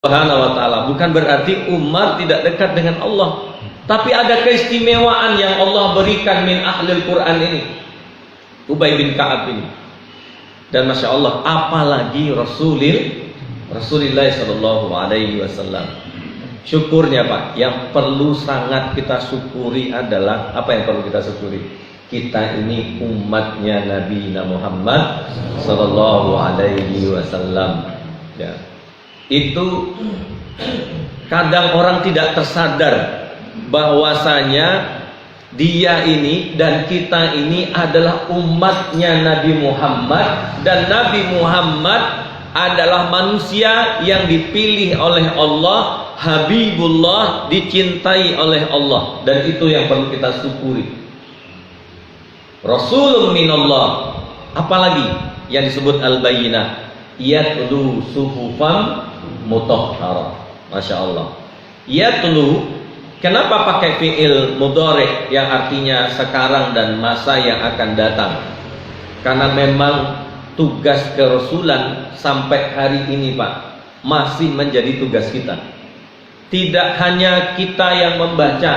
Subhanahu wa ta'ala. Bukan berarti Umar tidak dekat dengan Allah, tapi ada keistimewaan yang Allah berikan min ahlil Quran ini, Ubay bin Ka'ab ini. Dan Masya Allah, apalagi Rasulullah Sallallahu Alaihi Wasallam. Syukurnya Pak, yang perlu sangat kita syukuri adalah, apa yang perlu kita syukuri? Kita ini umatnya Nabi Muhammad Sallallahu Alaihi Wasallam. Ya. Itu kadang orang tidak tersadar bahwasanya dia ini dan kita ini adalah umatnya Nabi Muhammad, dan Nabi Muhammad adalah manusia yang dipilih oleh Allah, Habibullah, dicintai oleh Allah, dan itu yang perlu kita syukuri. Rasulun minallah, apalagi yang disebut al-bayyinah, yatlu suhufan mutahharah. Masya Allah. Yatlu, kenapa pakai fi'il mudhari yang artinya sekarang dan masa yang akan datang? Karena memang tugas kerasulan sampai hari ini Pak masih menjadi tugas kita. Tidak hanya kita yang membaca,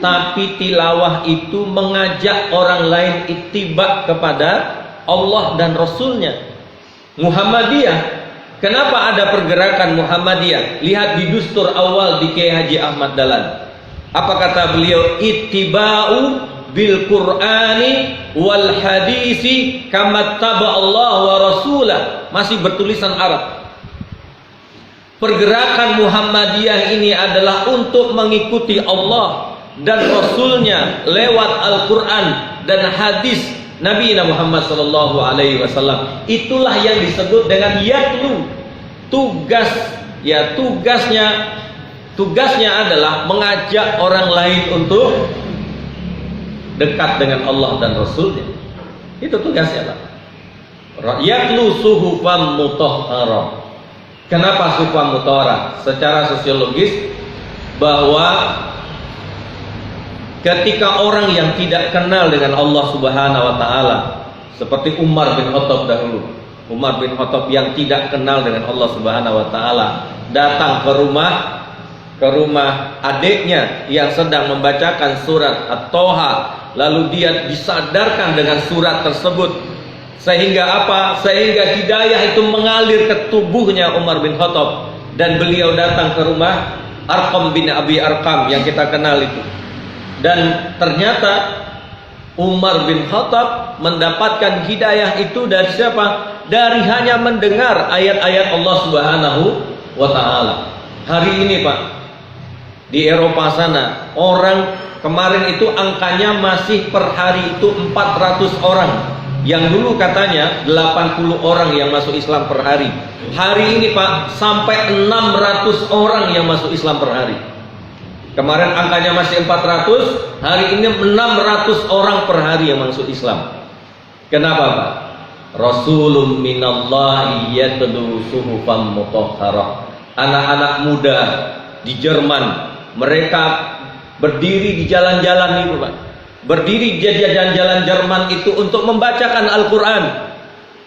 tapi tilawah itu mengajak orang lain ittiba kepada Allah dan Rasulnya. Muhammadiyah, kenapa ada pergerakan Muhammadiyah? Lihat di dustur awal di Kiai Haji Ahmad Dahlan. Apa kata beliau? Ittiba'u bil Qur'ani wal hadisi kama taba Allah wa rasulah. Masih bertulisan Arab. Pergerakan Muhammadiyah ini adalah untuk mengikuti Allah dan Rasulnya lewat Al-Quran dan hadis Nabi Muhammad Sallallahu Alaihi Wasallam. Itulah yang disebut dengan yatlu. Tugasnya adalah mengajak orang lain untuk dekat dengan Allah dan Rasulnya. Itu tugasnya Pak. Yatlu suhufan mutahharah. Kenapa suhufan mutahharah? Secara sosiologis, bahwa ketika orang yang tidak kenal dengan Allah Subhanahu wa ta'ala, seperti Umar bin Khattab dahulu, Umar bin Khattab yang tidak kenal dengan Allah Subhanahu wa ta'ala, datang ke rumah adiknya yang sedang membacakan surat At-Toha, lalu dia disadarkan dengan surat tersebut, sehingga apa? Sehingga hidayah itu mengalir ke tubuhnya Umar bin Khattab, dan beliau datang ke rumah Arqam bin Abi Arqam yang kita kenal itu. Dan ternyata Umar bin Khattab mendapatkan hidayah itu dari siapa? Dari hanya mendengar ayat-ayat Allah Subhanahu wa ta'ala. Hari ini Pak, di Eropa sana, orang kemarin itu angkanya masih per hari itu 400 orang. Yang dulu katanya 80 orang yang masuk Islam per hari. Hari ini Pak, sampai 600 orang yang masuk Islam per hari. Kemarin angkanya masih 400, hari ini 600 orang per hari yang masuk Islam. Kenapa Pak? Rasulun minallahi yatlu suhufan mutahharah. Anak-anak muda di Jerman, mereka berdiri di jalan-jalan itu Pak. Berdiri di jalan-jalan Jerman itu untuk membacakan Al-Quran,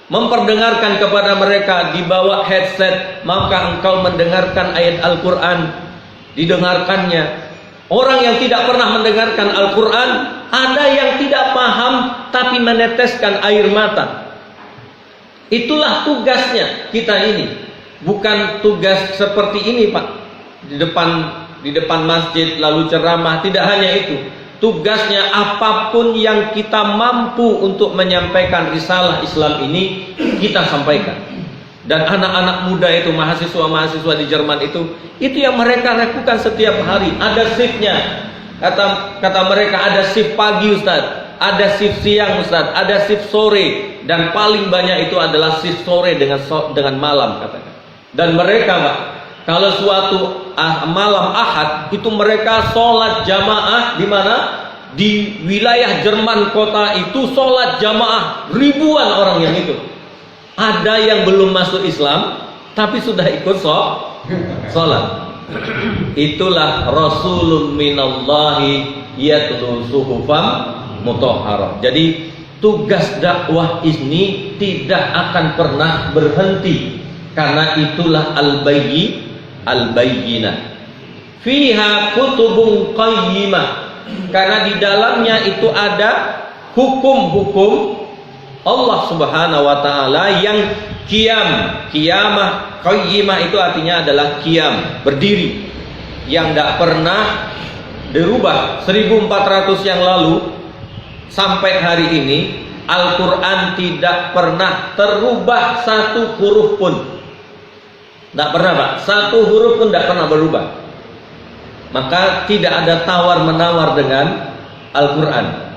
memperdengarkan kepada mereka, dibawa headset, maka engkau mendengarkan ayat Al-Quran, didengarkannya. Orang yang tidak pernah mendengarkan Al-Quran, ada yang tidak paham tapi meneteskan air mata. Itulah tugasnya kita ini. Bukan tugas seperti ini Pak, di depan masjid lalu ceramah. Tidak hanya itu, tugasnya apapun yang kita mampu untuk menyampaikan risalah Islam ini, kita sampaikan. Dan anak-anak muda itu, mahasiswa-mahasiswa di Jerman itu yang mereka lakukan setiap hari. Ada shiftnya. Kata mereka ada shift pagi Ustaz, ada shift siang Ustaz, ada shift sore, dan paling banyak itu adalah shift sore dengan malam katanya. Dan mereka Pak, kalau suatu malam Ahad itu mereka sholat jamaah di mana? Di wilayah Jerman kota itu sholat jamaah ribuan orang yang itu. Ada yang belum masuk Islam tapi sudah ikut sholat. Itulah Rasulun minallahi yatlu suhufan mutahharah. Jadi tugas dakwah ini tidak akan pernah berhenti, karena itulah Al-Bayyinah. Fiha kutubun qayyimah, karena di dalamnya itu ada hukum-hukum Allah Subhanahu wa taala yang qiyamah, qayyimah itu artinya adalah qiyam, berdiri, yang tidak pernah dirubah. 1400 yang lalu sampai hari ini Al-Quran tidak pernah terubah satu huruf pun. Tidak pernah, Pak. Satu huruf pun tidak pernah berubah. Maka tidak ada tawar-menawar dengan Al-Quran.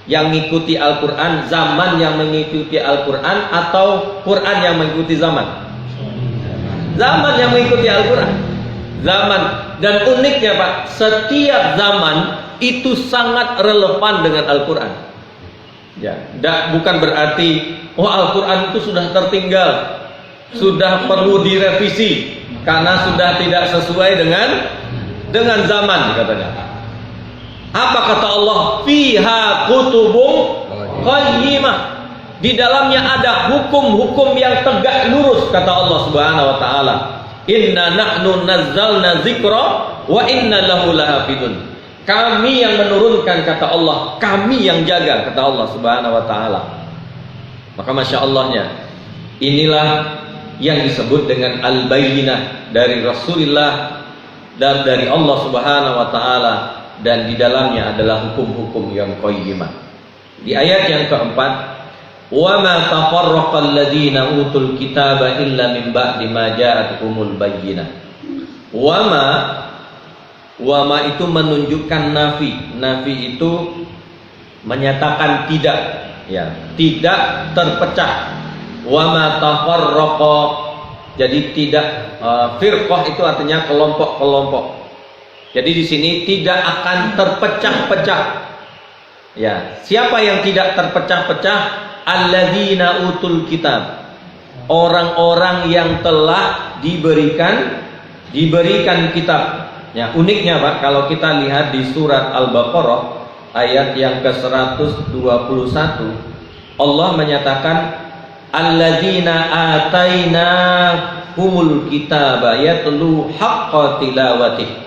Yang mengikuti Al-Quran, zaman yang mengikuti Al-Quran, atau Quran yang mengikuti zaman? Zaman yang mengikuti Al-Quran. Zaman. Dan uniknya, Pak, setiap zaman itu sangat relevan dengan Al-Quran. Ya, bukan berarti Al-Quran itu sudah tertinggal, sudah perlu direvisi karena sudah tidak sesuai dengan zaman, katanya. Apa kata Allah? Fiha kutubun qayyimah. Di dalamnya ada hukum-hukum yang tegak lurus, kata Allah Subhanahu wa taala. Inna nahnu nazzalna dzikra wa inna lahu lahafidun. Kami yang menurunkan, kata Allah, kami yang jaga, kata Allah Subhanahu wa taala. Maka Masya Allahnya, inilah yang disebut dengan Al-Bayyinah dari Rasulullah dan dari Allah Subhanahu wa taala, dan di dalamnya adalah hukum-hukum yang qayyimah. Di ayat yang keempat, wa ma tafarraqal ladzina utul kitaba illa min ba'di ma ja'atuhumul bayyinah. Wa ma itu menunjukkan nafi. Nafi itu menyatakan tidak, ya, tidak terpecah. Wa ma tafarraqa, jadi tidak firqah itu artinya kelompok-kelompok. Jadi di sini tidak akan terpecah-pecah. Ya, siapa yang tidak terpecah-pecah? Alladzina utul kitab. Orang-orang yang telah diberikan kitab. Ya, uniknya, Pak, kalau kita lihat di surat Al-Baqarah ayat yang ke-121, Allah menyatakan alladzina atainahumul kitaba yatlu haqqa tilawatih.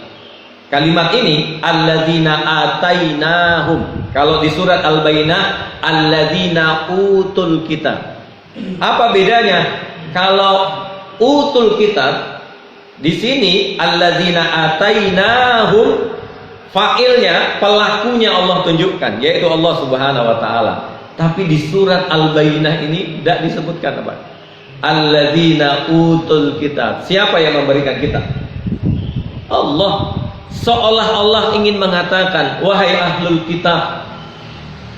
Kalimat ini alladzina atainahum. Kalau di surat Al-Bayyinah alladzina utul kitab. Apa bedanya? Kalau utul kitab di sini alladzina atainahum, fa'ilnya, pelakunya Allah tunjukkan, yaitu Allah Subhanahu wa taala. Tapi di surat Al-Bayyinah ini tidak disebutkan apa? Alladzina utul kitab. Siapa yang memberikan kitab? Allah. Seolah Allah ingin mengatakan, wahai ahlul kitab,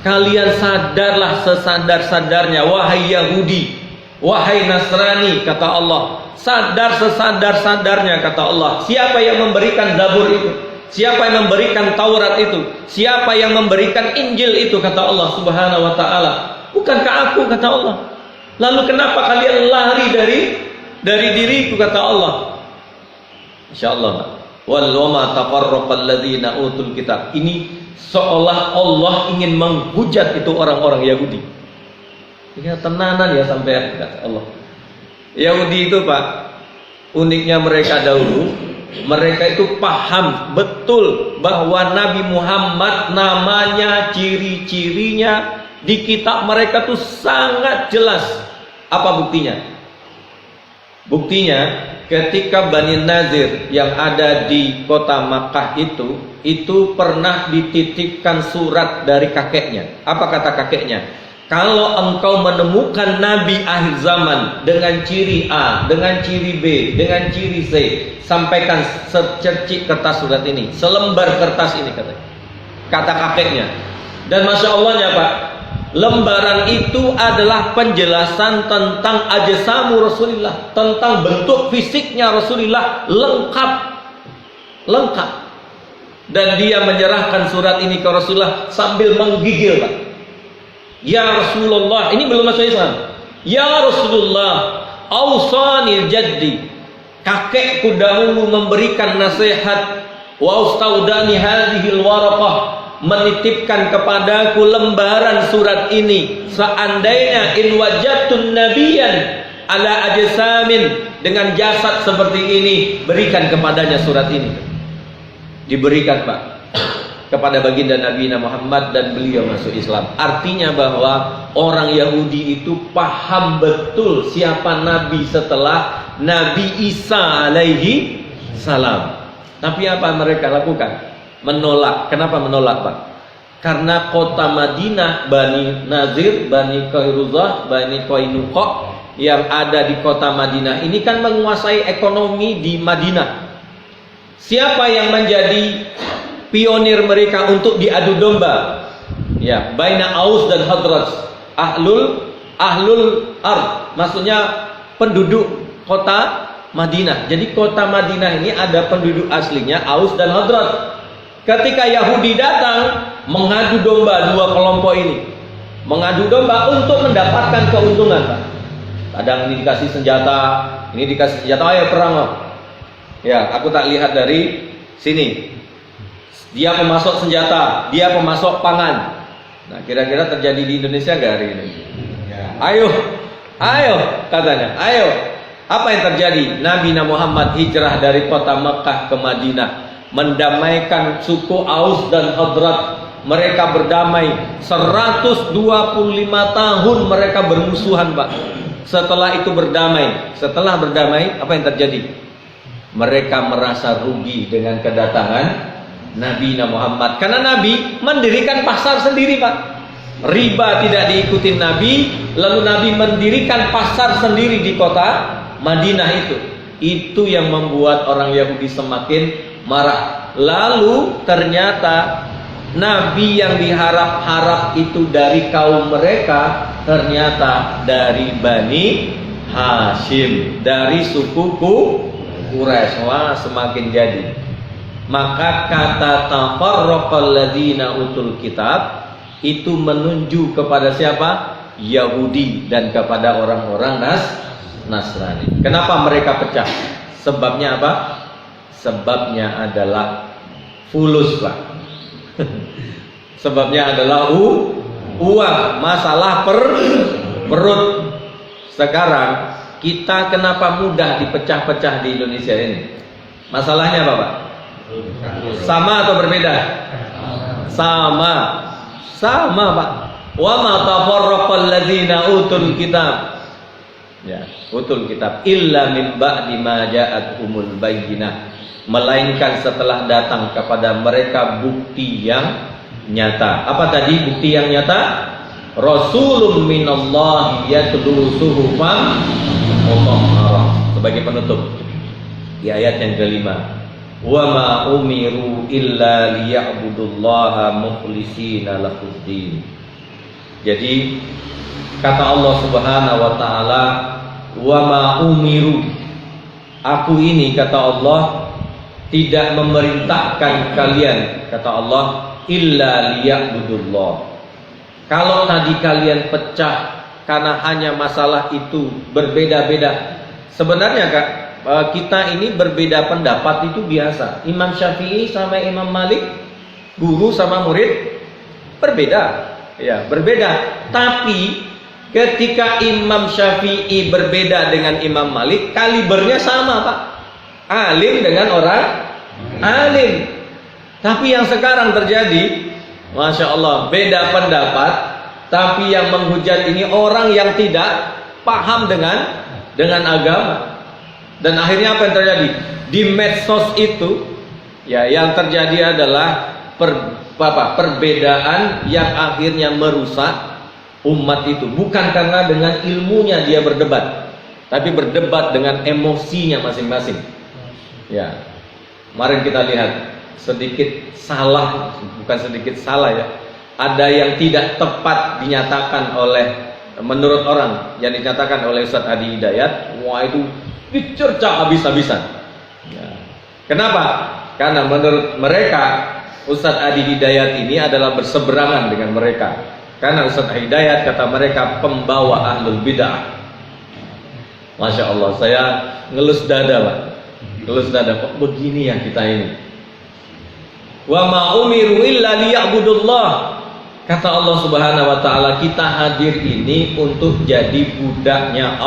kalian sadarlah sesadar-sadarnya, wahai Yahudi, wahai Nasrani, kata Allah, sadar sesadar-sadarnya, kata Allah. Siapa yang memberikan Zabur itu? Siapa yang memberikan Taurat itu? Siapa yang memberikan Injil itu? Kata Allah Subhanahu wa taala. Bukankah aku, kata Allah? Lalu kenapa kalian lari dari diriku, kata Allah? Insyaallah. Wal ma tafarraqal ladzina utul kitab. Ini seolah Allah ingin menghujat itu orang-orang Yahudi. Ya, tenanan ya sampai, kata Allah. Yahudi itu, Pak, uniknya mereka dahulu, mereka itu paham betul bahwa Nabi Muhammad namanya, ciri-cirinya di kitab mereka tuh sangat jelas. Apa buktinya? Buktinya ketika Bani Nazir yang ada di kota Makkah itu pernah dititipkan surat dari kakeknya. Apa kata kakeknya? Kalau engkau menemukan Nabi akhir zaman dengan ciri A, dengan ciri B, dengan ciri C, sampaikan secercik kertas surat ini, selembar kertas ini, kata kakeknya. Dan Masya Allahnya, Pak, lembaran itu adalah penjelasan tentang ajsamu Rasulullah, tentang bentuk fisiknya Rasulullah, lengkap. Dan dia menyerahkan surat ini ke Rasulullah sambil menggigil, Pak. Ya Rasulullah, ini belum masuk Islam. Ya Rasulullah, ausani jaddi, kakekku dahulu memberikan nasihat, wa ustaudani hadhil waraqah, menitipkan kepadaku lembaran surat ini. Seandainya in wajadtun nabiyan ala ajsamin, dengan jasad seperti ini, berikan kepadanya surat ini. Diberikan Pak kepada baginda Nabi Muhammad dan beliau masuk Islam. Artinya bahwa orang Yahudi itu paham betul siapa Nabi setelah Nabi Isa alaihi salam. Tapi apa mereka lakukan? Menolak. Kenapa menolak Pak? Karena kota Madinah, Bani Nazir, Bani Qairuzah, Bani Qainuqa yang ada di kota Madinah ini kan menguasai ekonomi di Madinah. Siapa yang menjadi pionir mereka untuk diadu domba? Ya, baina Aus dan Khazraj. Ahlul ard, maksudnya penduduk kota Madinah. Jadi kota Madinah ini ada penduduk aslinya Aus dan Khazraj. Ketika Yahudi datang mengadu domba dua kelompok ini, mengadu domba untuk mendapatkan keuntungan Pak. Kadang ini dikasih senjata, ini dikasih senjata, ayo perang. Ya, aku tak lihat dari sini. Dia pemasok senjata, dia pemasok pangan. Nah, kira-kira terjadi di Indonesia gak hari ini? Ya. Ayo katanya, ayo. Apa yang terjadi? Nabi Muhammad hijrah dari kota Mekah ke Madinah, mendamaikan suku Aus dan Khazraj. Mereka berdamai 125 tahun mereka bermusuhan Pak. Setelah Setelah berdamai, apa yang terjadi? Mereka merasa rugi dengan kedatangan Nabi Muhammad. Karena Nabi mendirikan pasar sendiri Pak. Riba tidak diikutin Nabi, lalu Nabi mendirikan pasar sendiri di kota Madinah itu. Itu yang membuat orang Yahudi semakin marah. Lalu ternyata Nabi yang diharap-harap itu dari kaum mereka ternyata dari Bani Hashim, dari suku Quraisy. Wah, semakin jadi. Maka kata tafarraqal ladzina utul kitab itu menunjuk kepada siapa? Yahudi dan kepada orang-orang Nasrani. Kenapa mereka pecah? Sebabnya apa? Sebabnya adalah fulus Pak. Sebabnya adalah uang, masalah perut. Sekarang kita kenapa mudah dipecah-pecah di Indonesia ini? Masalahnya apa Pak? Sama atau berbeda? Sama Pak. Wa ma tafarraqal ladzina utul kitab. Ya, utul kitab illa min ba'di ma ja'atumul bayyinah, melainkan setelah datang kepada mereka bukti yang nyata. Apa tadi bukti yang nyata? Rasulun minallahi yatlu suhufan mutahharah. Sebagai penutup di ayat yang kelima, wa ma umiru illa liya'budullaha mukhlishina lahuddin. Jadi kata Allah Subhanahu wa taala, wa ma umiru, aku ini kata Allah tidak memerintahkan kalian, kata Allah, illa liya'budullah. Kalau tadi kalian pecah karena hanya masalah itu berbeda-beda. Sebenarnya Kak, kita ini berbeda pendapat itu biasa. Imam Syafi'i sama Imam Malik, guru sama murid berbeda. Ya, berbeda. Tapi ketika Imam Syafi'i berbeda dengan Imam Malik, kalibernya sama Pak. Alim dengan orang alim. Tapi yang sekarang terjadi, Masya Allah, beda pendapat. Tapi yang menghujat ini orang yang tidak paham dengan agama. Dan akhirnya apa yang terjadi? Di medsos itu, ya, yang terjadi adalah perbedaan yang akhirnya merusak umat itu. Bukan karena dengan ilmunya dia berdebat, tapi berdebat dengan emosinya masing-masing. Ya, kemarin kita lihat sedikit salah, bukan sedikit salah ya. Ada yang tidak tepat dinyatakan oleh, menurut orang yang dinyatakan oleh Ustadz Adi Hidayat. Wah, itu dicerca habis-habisan. Ya. Kenapa? Karena menurut mereka Ustadz Adi Hidayat ini adalah berseberangan dengan mereka. Karena Ustadz Adi Hidayat kata mereka pembawa ahlul bid'ah. Masya Allah, saya ngelus dada Pak. Ngelus dada, kok begini ya kita ini. Wa ma umiru illa liya'budullah. Kata Allah Subhanahu wa taala, kita hadir ini untuk jadi budaknya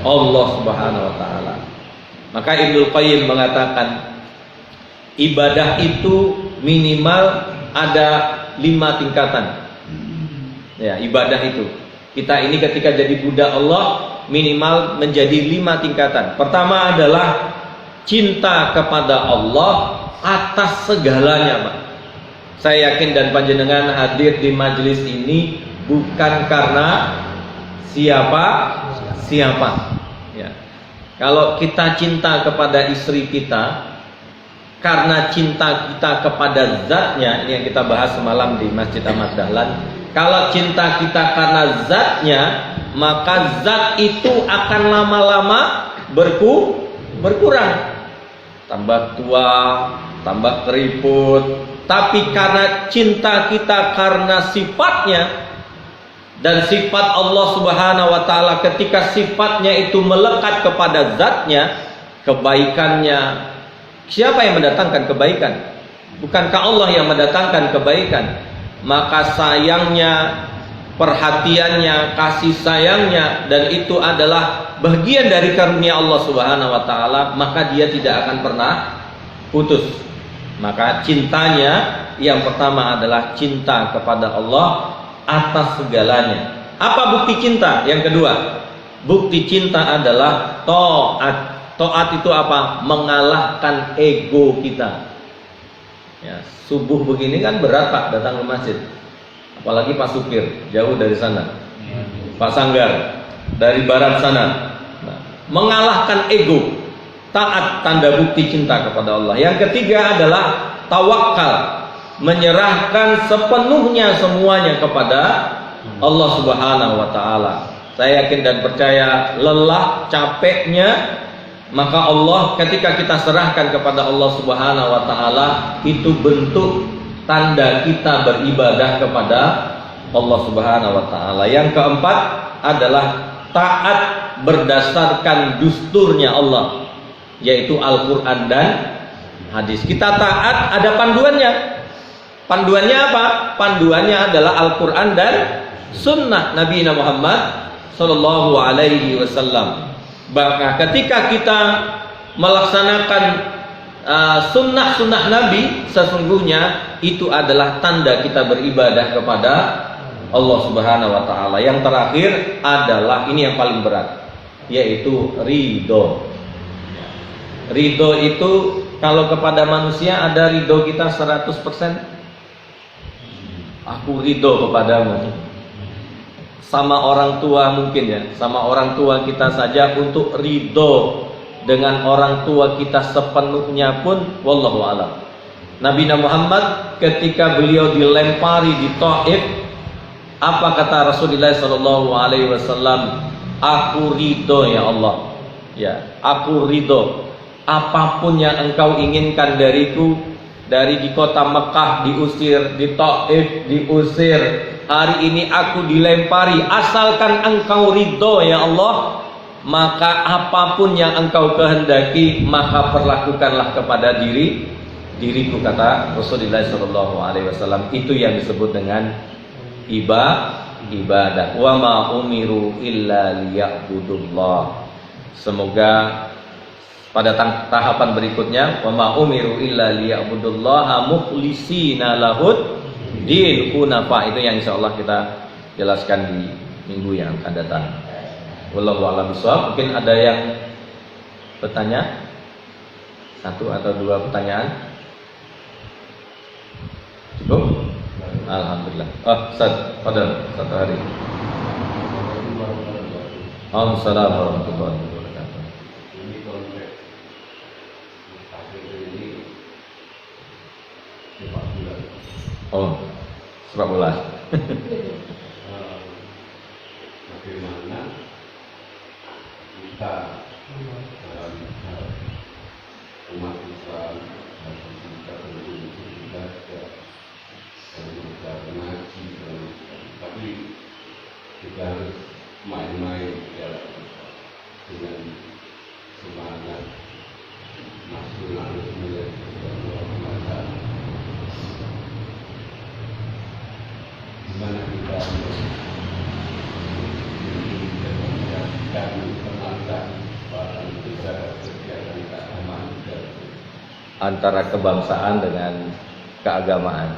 Allah Subhanahu wa taala. Maka Ibnu Qayyim mengatakan ibadah itu minimal ada 5 tingkatan. Ya, ibadah itu. Kita ini ketika jadi budak Allah minimal menjadi 5 tingkatan. Pertama adalah cinta kepada Allah atas segalanya, Pak. Saya yakin dan panjenengan hadir di majelis ini bukan karena siapa. Ya. Kalau kita cinta kepada istri kita karena cinta kita kepada zatnya, ini yang kita bahas semalam di Masjid Ahmad Dahlan. Kalau cinta kita karena zatnya, maka zat itu akan lama-lama berkurang. Tambah tua, tambah keriput. Tapi karena cinta kita karena sifatnya, dan sifat Allah Subhanahu wa taala ketika sifatnya itu melekat kepada zatnya, kebaikannya, siapa yang mendatangkan kebaikan? Bukankah Allah yang mendatangkan kebaikan? Maka sayangnya, perhatiannya, kasih sayangnya, dan itu adalah bagian dari karunia Allah Subhanahu wa taala, maka dia tidak akan pernah putus. Maka cintanya yang pertama adalah cinta kepada Allah atas segalanya. Apa bukti cinta? Yang kedua, bukti cinta adalah taat. Taat itu apa? Mengalahkan ego kita. Ya, subuh begini kan berat, Pak, datang ke masjid. Apalagi Pak supir jauh dari sana, Pak Sanggar dari barat sana. Nah, mengalahkan ego, taat, tanda bukti cinta kepada Allah. Yang ketiga adalah tawakal, menyerahkan sepenuhnya semuanya kepada Allah Subhanahu wa taala. Saya yakin dan percaya lelah, capeknya, maka Allah ketika kita serahkan kepada Allah Subhanahu wa taala, itu bentuk tanda kita beribadah kepada Allah Subhanahu wa taala. Yang keempat adalah taat berdasarkan dusturnya Allah, yaitu Al-Qur'an dan hadis. Kita taat ada panduannya. Panduannya apa? Panduannya adalah Al-Qur'an dan sunnah Nabi Muhammad sallallahu alaihi wasallam. Bahkan ketika kita melaksanakan sunnah-sunnah Nabi, sesungguhnya itu adalah tanda kita beribadah kepada Allah Subhanahu wa taala. Yang terakhir adalah ini yang paling berat, yaitu ridho. Ridho itu kalau kepada manusia ada ridho kita 100%. Aku ridho kepadamu. Sama orang tua mungkin ya, sama orang tua kita saja untuk ridho dengan orang tua kita sepenuhnya pun wallahu a'lam. Nabi Muhammad ketika beliau dilempari di Taif, apa kata Rasulullah sallallahu alaihi wasallam? Aku ridho ya Allah. Ya, aku ridho. Apapun yang engkau inginkan dariku, dari di kota Mekah diusir, di Taif diusir, hari ini aku dilempari, asalkan engkau ridho ya Allah, maka apapun yang engkau kehendaki, maka perlakukanlah kepada diriku, kata Rasulullah sallallahu alaihi wasallam. Itu yang disebut dengan ibadah. Wa ma umiru illa liya'budullah. Semoga pada tahapan berikutnya, wa ma umiru illa liya'budullaha mukhlishina lahud din hunafa, itu yang insyaallah kita jelaskan di minggu yang akan datang. Wallahu a'lam bishawab. Mungkin ada yang bertanya? 1 atau 2 pertanyaan? Cukup? Alhamdulillah. Ustaz, pada satu hari. Assalamualaikum warahmatullahi wabarakatuh. Oh, sepak bola. Bagaimana kita dalam umat Islam kita belajar mengaji, tapi kita harus main-main ya, dengan semangat nasionalisme yang gimana kita antara kebangsaan dengan keagamaan.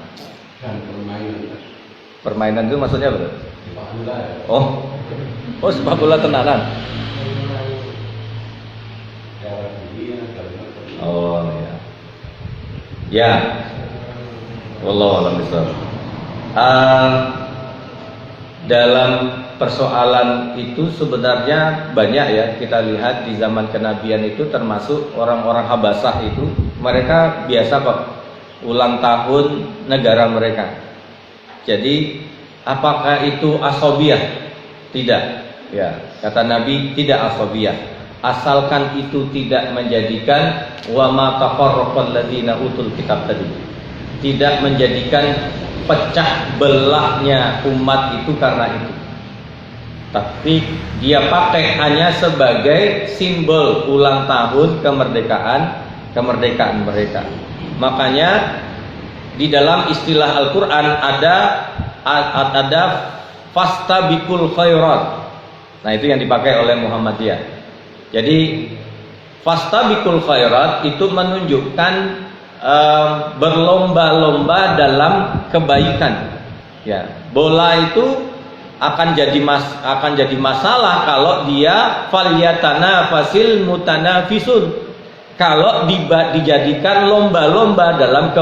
Dan permainan Permainan itu maksudnya apa? sepak bola ya. Oh sepak bola tenanan. Cara dunia dan Oh ya. Ya. Wallahu a'lam bishawab. Dalam persoalan itu sebenarnya banyak ya, kita lihat di zaman kenabian itu termasuk orang-orang Habasah itu mereka biasa kok ulang tahun negara mereka. Jadi apakah itu asobiyah? Tidak. Ya, kata Nabi tidak asobiyah. Asalkan itu tidak menjadikan wa ma tafarraqal ladzina utul kitab tadi. Tidak menjadikan pecah belahnya umat itu karena itu. Tapi dia pakai hanya sebagai simbol ulang tahun kemerdekaan mereka. Makanya di dalam istilah Al-Qur'an ada fastabiqul khairat. Nah, itu yang dipakai oleh Muhammadiyah. Jadi fastabiqul khairat itu menunjukkan berlomba-lomba dalam kebaikan. Ya, bola itu akan jadi masalah kalau dia falyatana fasil mutanafisun. Kalau dijadikan lomba-lomba dalam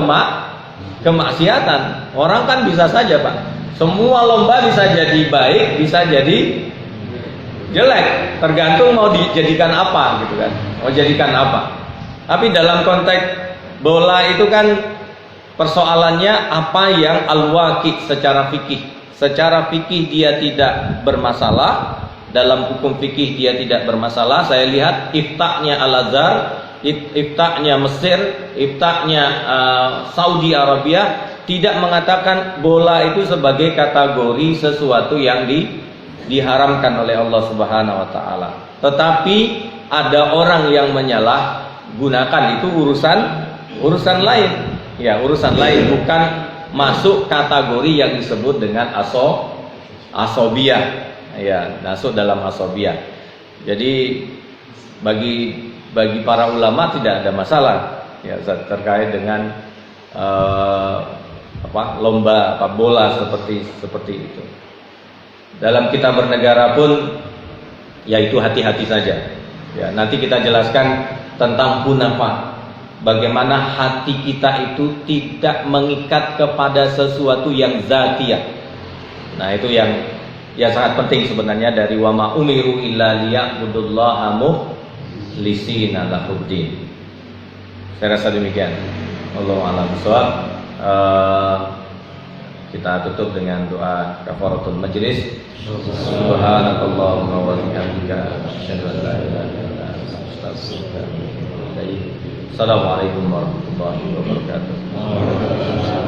kemaksiatan, orang kan bisa saja Pak. Semua lomba bisa jadi baik, bisa jadi jelek, tergantung mau dijadikan apa gitu kan. Mau jadikan apa. Tapi dalam konteks bola itu kan persoalannya apa yang al-waqi secara fikih. Secara fikih dia tidak bermasalah, dalam hukum fikih dia tidak bermasalah. Saya lihat iftaknya Al-Azhar, iftaknya Mesir, iftaknya Saudi Arabia tidak mengatakan bola itu sebagai kategori sesuatu yang diharamkan oleh Allah Subhanahu wa taala. Tetapi ada orang yang menyalahgunakan, itu urusan lain. Ya, urusan lain, bukan masuk kategori yang disebut dengan asobiyah. Ya, masuk dalam asobiyah. Jadi bagi para ulama tidak ada masalah ya terkait dengan lomba bola seperti itu. Dalam kita bernegara pun ya itu hati-hati saja. Ya, nanti kita jelaskan tentang hunafa. Bagaimana hati kita itu tidak mengikat kepada sesuatu yang zatiyah. Nah, itu yang sangat penting sebenarnya dari wa ma umiru illa liya'budullaha mukhlisina lahuddin. Saya rasa demikian. Wallahu a'lam bishawab. Kita tutup dengan doa kafaratul majlis. Subhanakallahumma wa bihamdika asyhadu an la ilaha illa anta astaghfiruka wa atubu ilaik. Assalamualaikum warahmatullahi wabarakatuh.